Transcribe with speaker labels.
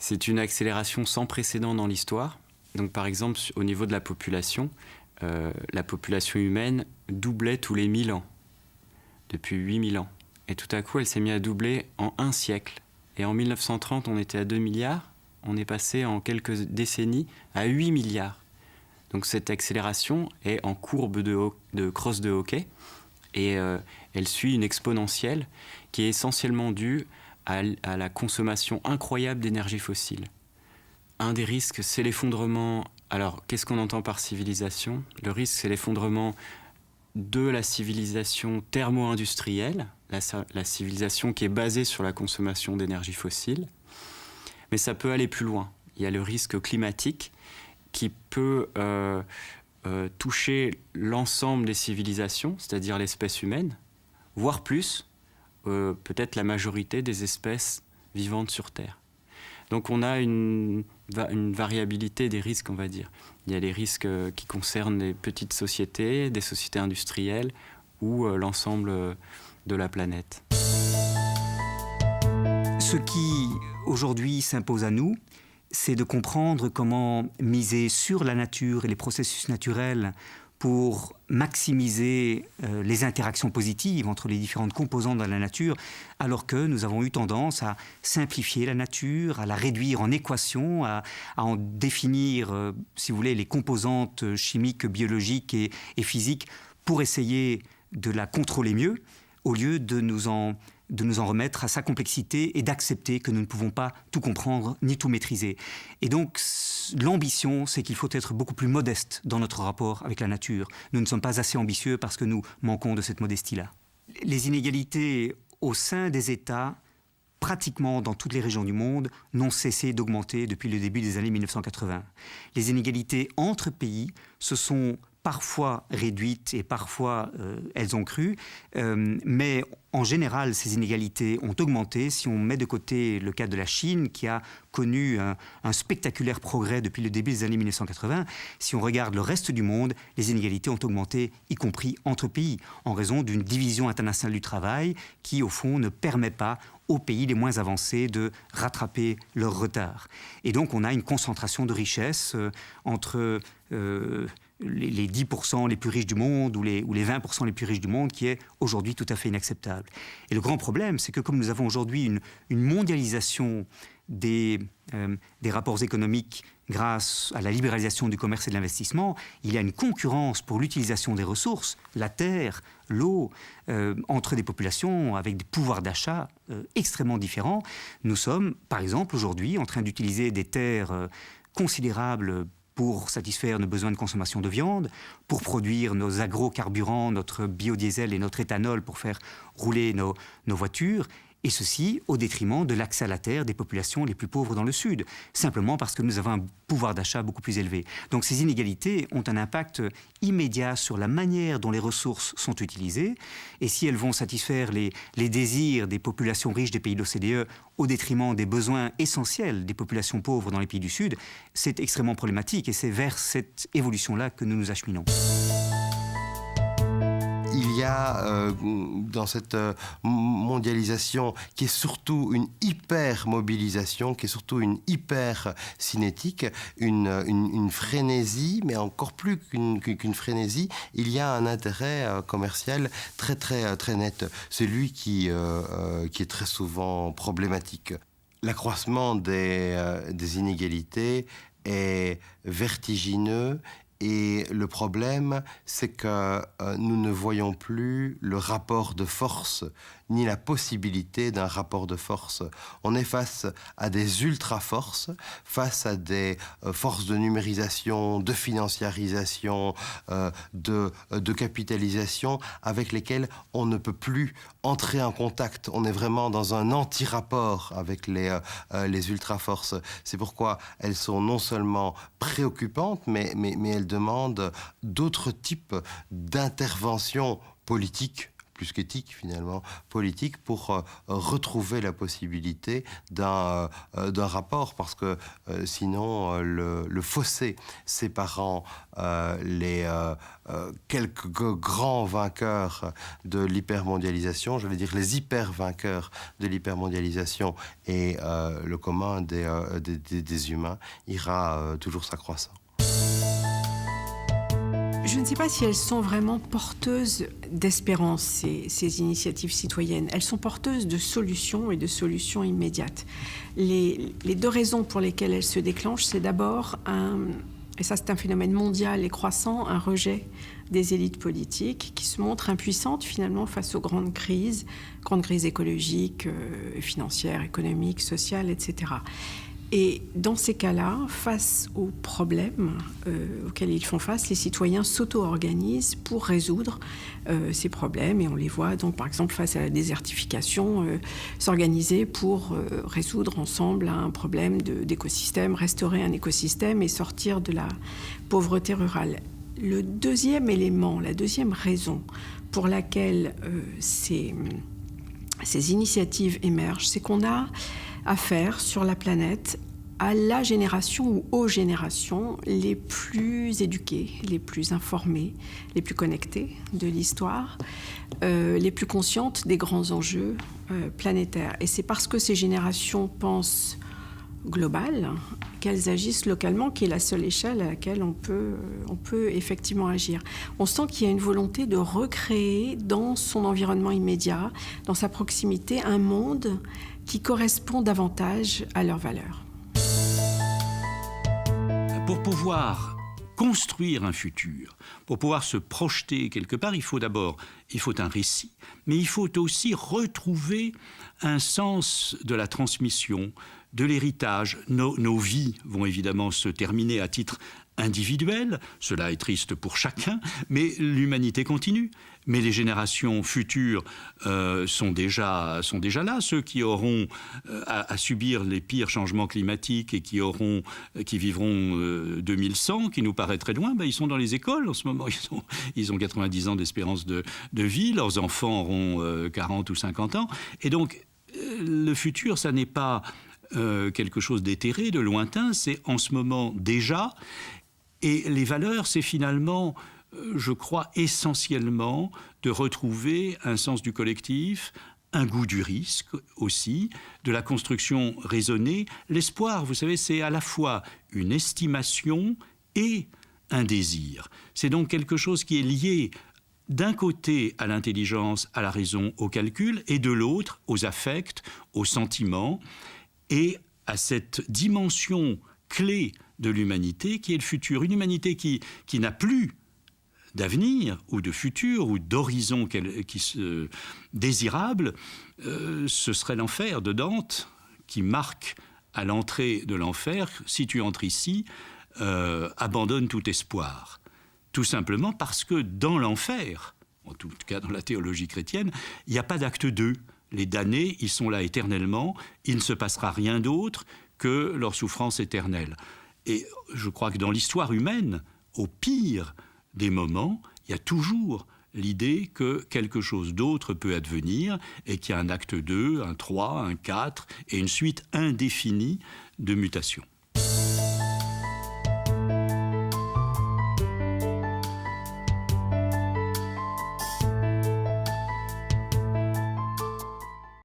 Speaker 1: C'est une accélération sans précédent dans l'histoire. Donc par exemple, au niveau de la population humaine doublait tous les 1000 ans, depuis 8000 ans. Et tout à coup, elle s'est mise à doubler en un siècle. Et en 1930, on était à 2 milliards. On est passé en quelques décennies à 8 milliards. Donc cette accélération est en courbe de crosse de hockey. Et elle suit une exponentielle qui est essentiellement due à la consommation incroyable d'énergie fossile. Un des risques, c'est l'effondrement. Alors, qu'est-ce qu'on entend par civilisation ? Le risque, c'est l'effondrement de la civilisation thermo-industrielle, la civilisation qui est basée sur la consommation d'énergie fossile. Mais ça peut aller plus loin. Il y a le risque climatique qui peut toucher l'ensemble des civilisations, c'est-à-dire l'espèce humaine, voire plus, peut-être la majorité des espèces vivantes sur Terre. Donc on a une variabilité des risques, on va dire. Il y a les risques qui concernent les petites sociétés, des sociétés industrielles ou l'ensemble de la planète.
Speaker 2: Ce qui, aujourd'hui, s'impose à nous, c'est de comprendre comment miser sur la nature et les processus naturels pour maximiser les interactions positives entre les différentes composantes de la nature, alors que nous avons eu tendance à simplifier la nature, à la réduire en équations, à en définir, si vous voulez, les composantes chimiques, biologiques et physiques pour essayer de la contrôler mieux, au lieu de nous en remettre à sa complexité et d'accepter que nous ne pouvons pas tout comprendre ni tout maîtriser. Et donc, l'ambition, c'est qu'il faut être beaucoup plus modeste dans notre rapport avec la nature. Nous ne sommes pas assez ambitieux parce que nous manquons de cette modestie-là. Les inégalités au sein des États, pratiquement dans toutes les régions du monde, n'ont cessé d'augmenter depuis le début des années 1980. Les inégalités entre pays se sont parfois réduites et parfois elles ont cru, mais en général ces inégalités ont augmenté si on met de côté le cas de la Chine qui a connu un spectaculaire progrès depuis le début des années 1980. Si on regarde le reste du monde, les inégalités ont augmenté, y compris entre pays, en raison d'une division internationale du travail qui, au fond, ne permet pas aux pays les moins avancés de rattraper leur retard. Et donc on a une concentration de richesses entre les 10% les plus riches du monde ou les 20% les plus riches du monde qui est aujourd'hui tout à fait inacceptable. Et le grand problème, c'est que comme nous avons aujourd'hui une mondialisation des rapports économiques grâce à la libéralisation du commerce et de l'investissement, il y a une concurrence pour l'utilisation des ressources, la terre, l'eau, entre des populations avec des pouvoirs d'achat extrêmement différents. Nous sommes, par exemple, aujourd'hui en train d'utiliser des terres considérables pour satisfaire nos besoins de consommation de viande, pour produire nos agrocarburants, notre biodiesel et notre éthanol pour faire rouler nos voitures, et ceci au détriment de l'accès à la terre des populations les plus pauvres dans le Sud, simplement parce que nous avons un pouvoir d'achat beaucoup plus élevé. Donc ces inégalités ont un impact immédiat sur la manière dont les ressources sont utilisées, et si elles vont satisfaire les désirs des populations riches des pays de l'OCDE au détriment des besoins essentiels des populations pauvres dans les pays du Sud, c'est extrêmement problématique, et c'est vers cette évolution-là que nous nous acheminons.
Speaker 3: Il y a dans cette mondialisation qui est surtout une hyper-mobilisation, qui est surtout une hyper-cinétique, une frénésie, mais encore plus qu'une frénésie, il y a un intérêt commercial très net. C'est lui qui est très souvent problématique. L'accroissement des inégalités est vertigineux. Et le problème, c'est que nous ne voyons plus le rapport de force, ni la possibilité d'un rapport de force. On est face à des ultra-forces, face à des forces de numérisation, de financiarisation, de capitalisation, avec lesquelles on ne peut plus entrer en contact. On est vraiment dans un anti-rapport avec les ultra-forces. C'est pourquoi elles sont non seulement préoccupantes, mais elles demandent d'autres types d'interventions politiques plus qu'éthique finalement, politique, pour retrouver la possibilité d'un rapport, parce que sinon le fossé séparant les quelques grands vainqueurs de l'hypermondialisation, j'allais dire les hyper-vainqueurs de l'hypermondialisation et le commun des humains, ira toujours s'accroissant.
Speaker 4: Je ne sais pas si elles sont vraiment porteuses d'espérance, ces initiatives citoyennes. Elles sont porteuses de solutions et de solutions immédiates. Les deux raisons pour lesquelles elles se déclenchent, c'est d'abord et ça c'est un phénomène mondial et croissant, un rejet des élites politiques qui se montrent impuissantes finalement face aux grandes crises écologiques, financières, économiques, sociales, etc. Et dans ces cas-là, face aux problèmes auxquels ils font face, les citoyens s'auto-organisent pour résoudre ces problèmes. Et on les voit donc, par exemple, face à la désertification, s'organiser pour résoudre ensemble un problème d'écosystème, restaurer un écosystème et sortir de la pauvreté rurale. Le deuxième élément, la deuxième raison pour laquelle ces initiatives émergent, c'est qu'on a affaire sur la planète à la génération ou aux générations les plus éduquées, les plus informées, les plus connectées de l'histoire, les plus conscientes des grands enjeux planétaires. Et c'est parce que ces générations pensent global qu'elles agissent localement, qui est la seule échelle à laquelle on peut effectivement agir. On sent qu'il y a une volonté de recréer dans son environnement immédiat, dans sa proximité, un monde qui correspond davantage à leurs valeurs.
Speaker 5: Pour pouvoir construire un futur, pour pouvoir se projeter quelque part, il faut un récit, mais il faut aussi retrouver un sens de la transmission, de l'héritage. Nos vies vont évidemment se terminer à titre individuel, cela est triste pour chacun, mais l'humanité continue. Mais les générations futures sont déjà là. Ceux qui auront à subir les pires changements climatiques et qui vivront 2100, qui nous paraît très loin, ils sont dans les écoles en ce moment. Ils ont 90 ans d'espérance de vie. Leurs enfants auront 40 ou 50 ans. Et donc, le futur, ça n'est pas quelque chose d'éthéré, de lointain. C'est en ce moment déjà. Et les valeurs, c'est finalement, je crois, essentiellement de retrouver un sens du collectif, un goût du risque aussi, de la construction raisonnée. L'espoir, vous savez, c'est à la fois une estimation et un désir. C'est donc quelque chose qui est lié d'un côté à l'intelligence, à la raison, au calcul, et de l'autre aux affects, aux sentiments, et à cette dimension clé de l'humanité qui est le futur. Une humanité qui n'a plus d'avenir ou de futur ou d'horizon désirable, ce serait l'enfer de Dante qui marque à l'entrée de l'enfer, si tu entres ici, abandonne tout espoir. Tout simplement parce que dans l'enfer, en tout cas dans la théologie chrétienne, il n'y a pas d'acte 2. Les damnés, ils sont là éternellement, il ne se passera rien d'autre que leur souffrance éternelle. Et je crois que dans l'histoire humaine, au pire des moments, il y a toujours l'idée que quelque chose d'autre peut advenir et qu'il y a un acte 2, un 3, un 4 et une suite indéfinie de mutations.